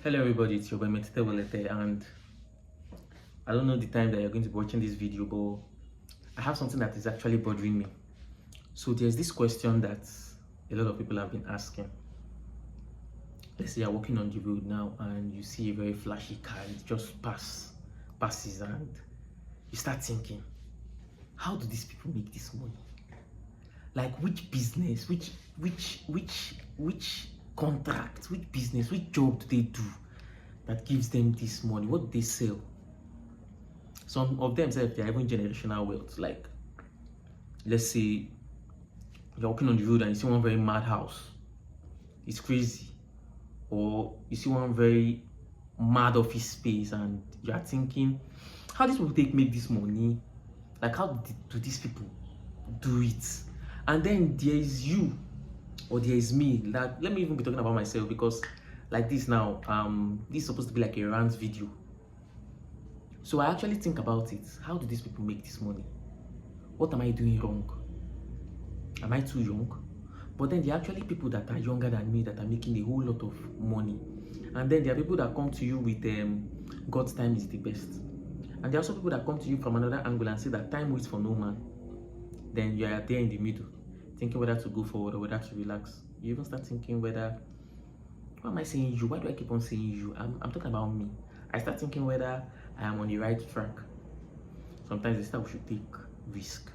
Hello everybody, it's your boy Metite Walete, and I don't know the time that you're going to be watching this video, but I have something that is actually bothering me. So there's this question that a lot of people have been asking. Let's say you're walking on the road now and you see a very flashy car, it just passes, and you start thinking, how do these people make this money? Like which business, which contract, which business, which job do they do that gives them this money? What do they sell? Some of them say they're even generational wealth. Like, let's say you're walking on the road and you see one very mad house, it's crazy, or you see one very mad office space and you're thinking, how these people make this money? Like, how do these people do it? And then there is you, or there is me. Like, let me even be talking about myself, because like this now, this is supposed to be like a rant video. So I actually think about it. How do these people make this money? What am I doing wrong? Am I too young? But then there are actually people that are younger than me that are making a whole lot of money. And then there are people that come to you with God's time is the best. And there are also people that come to you from another angle and say that time waits for no man. Then you are there in the middle, thinking whether to go forward or whether to relax. You even start thinking whether, why am I saying you? Why do I keep on saying you? I'm talking about me. I start thinking whether I am on the right track. Sometimes they start we should take risk.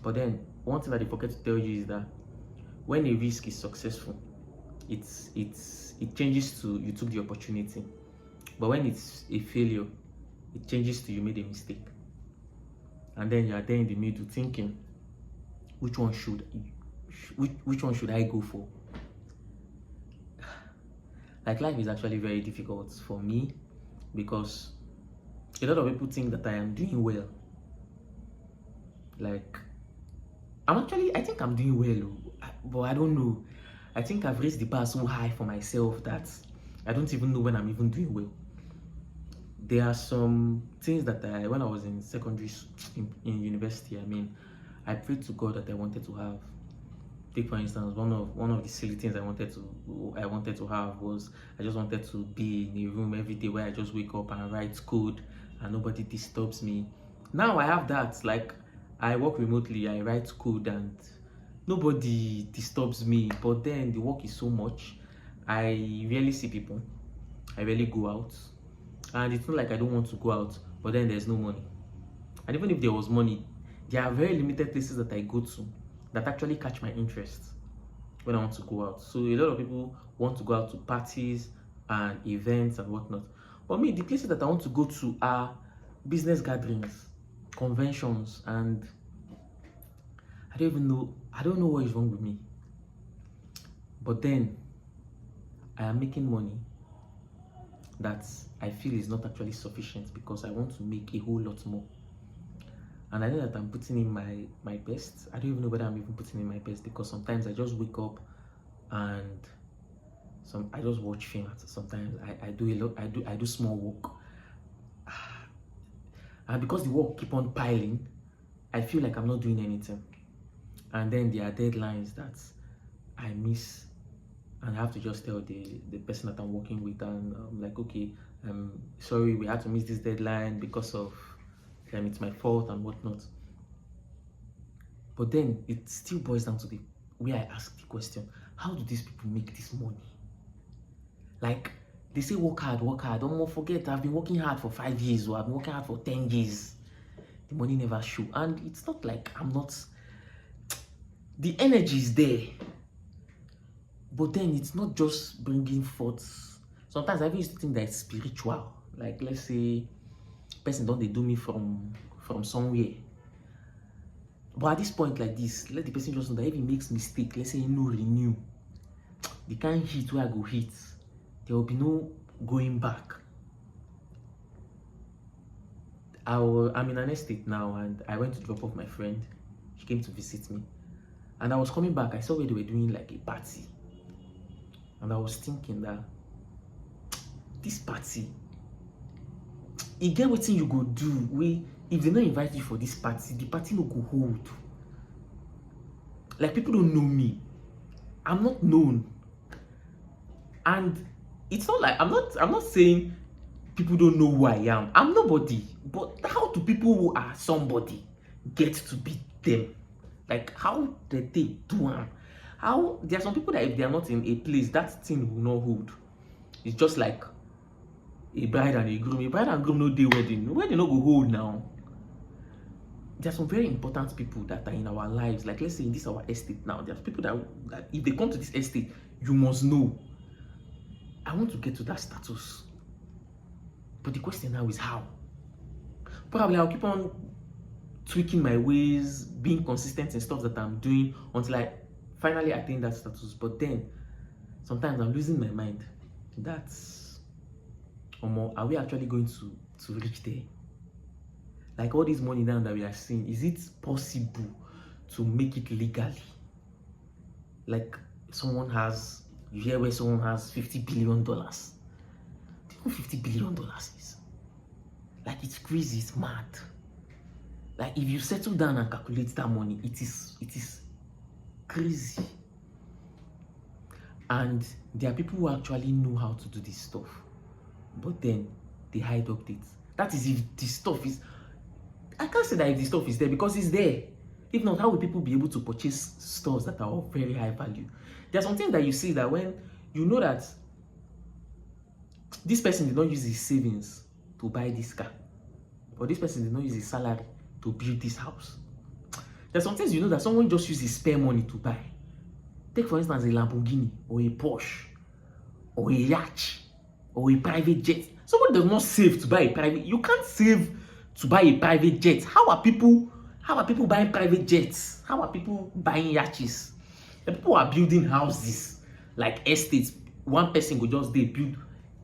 But then one thing that they forget to tell you is that when a risk is successful, it changes to you took the opportunity. But when it's a failure, it changes to you made a mistake. And then you are there in the middle thinking, which one should I go for? Like, life is actually very difficult for me, because a lot of people think that I am doing well. Like, I think I'm doing well, but I don't know. I think I've raised the bar so high for myself that I don't even know when I'm even doing well. There are some things that when I was in in university, I prayed to God that I wanted to have. Take for instance, one of the silly things I wanted to have was, I just wanted to be in a room every day where I just wake up and write code and nobody disturbs me. Now I have that. Like, I work remotely, I write code and nobody disturbs me. But then the work is so much, I rarely see people, I rarely go out, and it's not like I don't want to go out, but then there's no money. And even if there was money, there are very limited places that I go to that actually catch my interest when I want to go out. So a lot of people want to go out to parties and events and whatnot. But me, the places that I want to go to are business gatherings, conventions, and I don't know what is wrong with me. But then I am making money that I feel is not actually sufficient, because I want to make a whole lot more. And I know that I'm putting in my best. I don't even know whether I'm even putting in my best, because sometimes I just wake up and I just watch films. Sometimes I do a lot. I do small work, and because the work keep on piling, I feel like I'm not doing anything. And then there are deadlines that I miss, and I have to just tell the person that I'm working with, and I'm like, okay, sorry, we had to miss this deadline because of it's my fault and whatnot. But then it still boils down to the way I ask the question, how do these people make this money? Like, they say work hard. Don't more forget, I've been working hard for 5 years, or I've been working hard for 10 years. The money never show. And it's not like I'm not, the energy is there, but then it's not just bringing forth. Sometimes I even used to think that it's spiritual. Like, let's say person don't they do me from somewhere, but at this point like this, let the person just know that if he makes mistake, let's say no renew, the kind hit where I go hit, there will be no going back. I'm in an estate now, and I went to drop off my friend. She came to visit me, and I was coming back, I saw where they were doing like a party, and I was thinking that this party, you get wetin you go do if they don't invite you for this party, the party no go hold. Like, people don't know me, I'm not known, and it's not like I'm not saying people don't know who I am. I'm nobody. But how do people who are somebody get to be them? Like, how did they do them? How there are some people that if they are not in a place, that thing will not hold. It's just like a bride and a groom. A bride and groom no day wedding. Wedding no go hold now. There are some very important people that are in our lives. Like, let's say in this our estate now, there's people that if they come to this estate, you must know. I want to get to that status. But the question now is how? Probably I'll keep on tweaking my ways, being consistent in stuff that I'm doing until I finally attain that status. But then sometimes I'm losing my mind. That's are we actually going to reach there? Like all this money now that we are seeing, is it possible to make it legally? Like you hear where someone has $50 billion. Do you know $50 billion is? Like, it's crazy, it's mad. Like, if you settle down and calculate that money, it is crazy. And there are people who actually know how to do this stuff, but then they hide updates. That is if the stuff is, I can't say that if the stuff is there because it's there. If not, how will people be able to purchase stores that are of very high value? There are some things that you see that when you know that this person did not use his savings to buy this car, or this person did not use his salary to build this house. There are some things you know that someone just uses spare money to buy. Take for instance a Lamborghini or a Porsche or a yacht or a private jet. Someone does not save to buy a private. You can't save to buy a private jet. How are people buying private jets? How are people buying yachts? The people are building houses like estates. One person will just build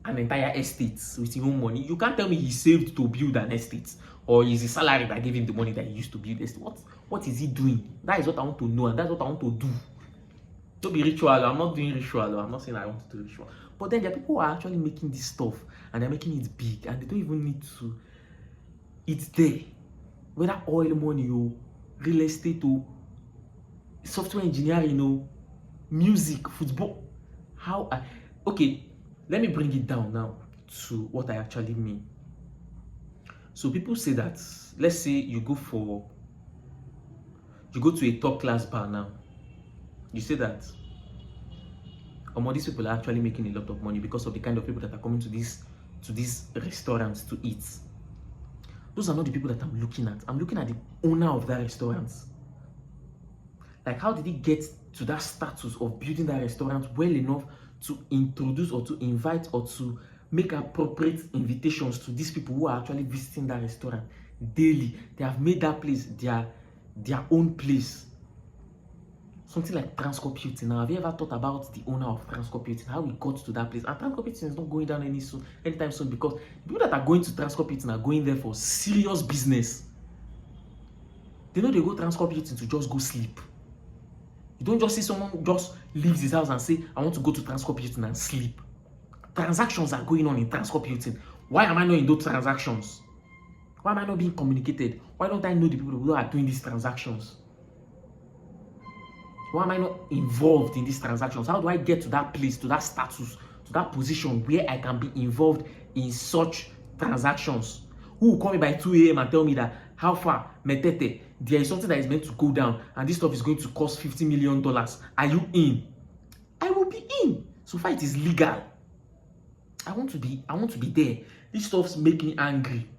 an entire estate with his own money. You can't tell me he saved to build an estate, or is his salary that gave him the money that he used to build estate. What is he doing? That is what I want to know, and that's what I want to do. Don't be ritual. I'm not doing ritual. I'm not saying I want to do ritual. But then there are people who are actually making this stuff and they're making it big, and they don't even need to. It's there. Whether oil money or real estate or software engineering or music, football. Okay, let me bring it down now to what I actually mean. So people say that, let's say you go to a top class bar now. You say that these people are actually making a lot of money because of the kind of people that are coming to these restaurants to eat. Those are not the people that I'm looking at. I'm looking at the owner of that restaurant. Like, how did he get to that status of building that restaurant well enough to introduce or to invite or to make appropriate invitations to these people who are actually visiting that restaurant daily? They have made that place their own place. Something like Transcorputing. Now, have you ever thought about the owner of Transcorputing, how he got to that place? And Transcorputing is not going down anytime soon, because the people that are going to Transcorputing are going there for serious business. They know they go Transcorputing to just go sleep. You don't just see someone just leaves his house and say, I want to go to Transcorputing and sleep. Transactions are going on in Transcorputing. Why am I not in those transactions? Why am I not being communicated? Why don't I know the people who are doing these transactions? Why am I not involved in these transactions? How do I get to that place, to that status, to that position where I can be involved in such transactions? Who will call me by 2 a.m. and tell me that, how far, Metete, there is something that is meant to go down and this stuff is going to cost $50 million. Are you in? I will be in. So far it is legal. I want to be there. This stuff makes me angry.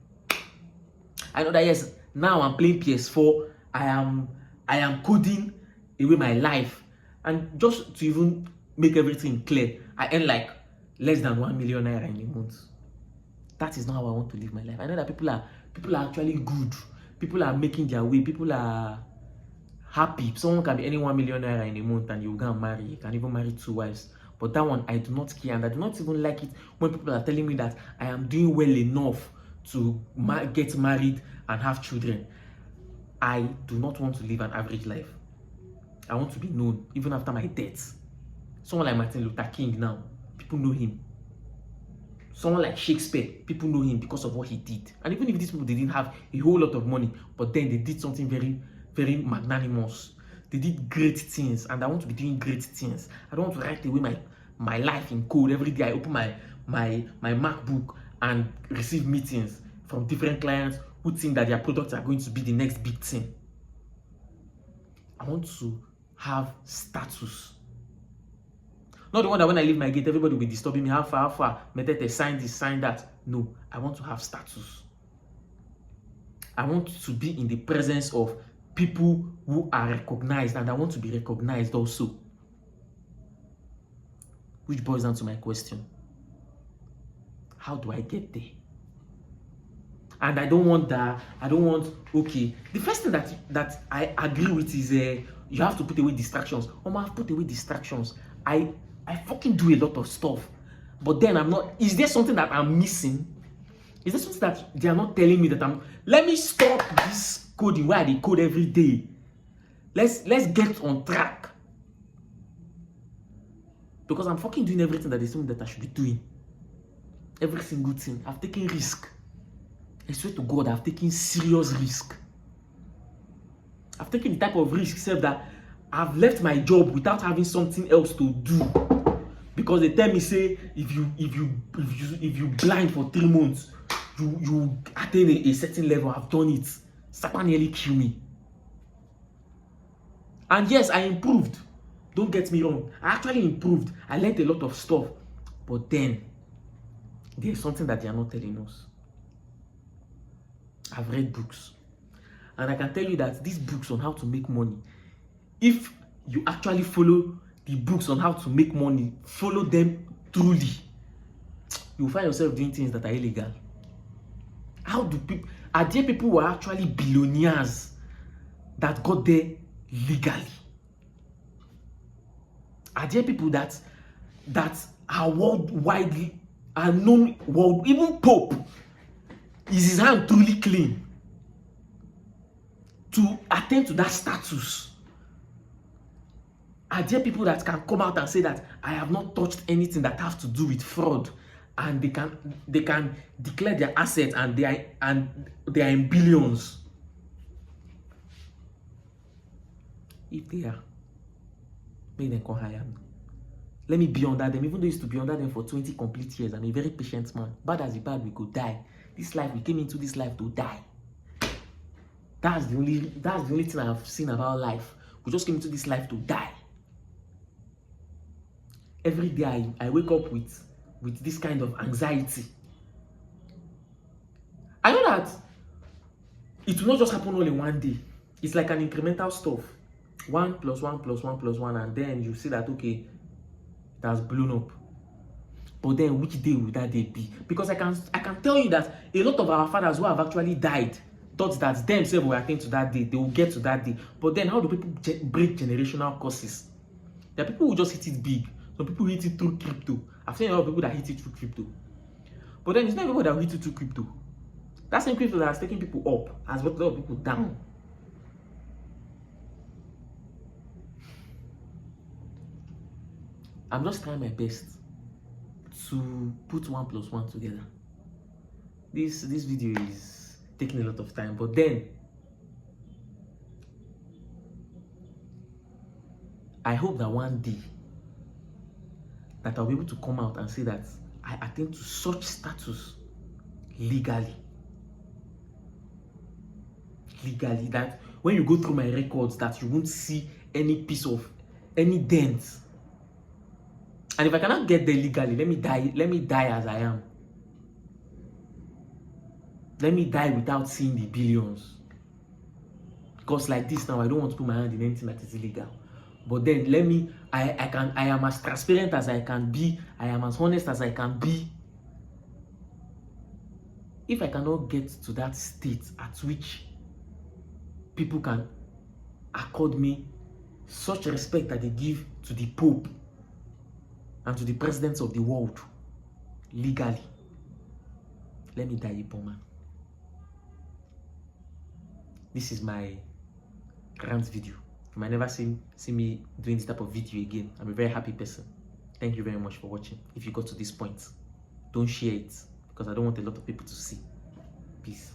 I know that, yes, now I'm playing PS4. I am coding away my life, and just to even make everything clear, I earn like less than 1 million naira in a month. That is not how I want to live my life. I know that people are actually good. People are making their way. People are happy. Someone can be earning 1 million naira in a month and you go and marry. You can even marry 2 wives. But that one, I do not care, and I do not even like it when people are telling me that I am doing well enough to get married and have children. I do not want to live an average life. I want to be known even after my death. Someone like Martin Luther King now, people know him. Someone like Shakespeare, people know him because of what he did. And even if these people didn't have a whole lot of money, but then they did something very, very magnanimous. They did great things, and I want to be doing great things. I don't want to write away my life in code. Every day I open my MacBook and receive meetings from different clients who think that their products are going to be the next big thing. I want to have status. Not the one that when I leave my gate, everybody will be disturbing me. How far? Metete, sign this, sign that. No, I want to have status. I want to be in the presence of people who are recognized, and I want to be recognized also. Which boils down to my question. How do I get there? And I don't want that. I don't want, okay. The first thing that I agree with is you have to put away distractions. I've put away distractions. I fucking do a lot of stuff. But then I'm not, is there something that I'm missing? Is there something that they are not telling me that let me stop this coding where I code every day. Let's get on track. Because I'm fucking doing everything that they tell me that I should be doing. Every single thing. I've taken risk. I swear to God, I've taken serious risk. I've taken the type of risk except that I've left my job without having something else to do. Because they tell me, say, if you blind for 3 months, you attain a certain level. I've done it. Satan nearly killed me. And yes, I improved. Don't get me wrong. I actually improved. I learned a lot of stuff. But then, there's something that they are not telling us. I've read books. And I can tell you that these books on how to make money, if you actually follow the books on how to make money, follow them truly, you'll find yourself doing things that are illegal. How do people, are there people who are actually billionaires that got there legally? Are there people that are worldwide, are known world, even Pope, is his hand truly clean to attain to that status? Are there people that can come out and say that I have not touched anything that has to do with fraud, and they can declare their assets and they are in billions? If they are, make them come hire me. Let me be under them, even though I used to be under them for 20 complete years. I'm a very patient man. Bad as a bad, we could die. This life, we came into this life to die. That's the only thing I've seen about life. We just came into this life to die. Every day I wake up with this kind of anxiety. I know that it will not just happen all in one day. It's like an incremental stuff. 1 + 1 + 1 + 1, and then you see that, okay, it has blown up. But then which day will that day be? Because I can tell you that a lot of our fathers who have actually died thought that themselves will attain to that day, they will get to that day. But then how do people break generational curses? There are people who just hit it big. Some people hit it through crypto. I've seen a lot of people that hit it through crypto. But then it's not everybody that will hit it through crypto. That same crypto that has taken people up has brought a lot of people down. I'm just trying my best to put 1 + 1 together. This video is taking a lot of time, but then I hope that one day that I'll be able to come out and say that I attain to such status legally, that when you go through my records, that you won't see any dent. And if I cannot get there legally, let me die as I am. Let me die without seeing the billions. Because like this now, I don't want to put my hand in anything that is illegal. But then I am as transparent as I can be. I am as honest as I can be. If I cannot get to that state at which people can accord me such respect that they give to the Pope and to the presidents of the world legally, let me die a poor man. This is my rant video. You might never see me doing this type of video again. I'm a very happy person. Thank you very much for watching. If you got to this point, don't share it because I don't want a lot of people to see. Peace.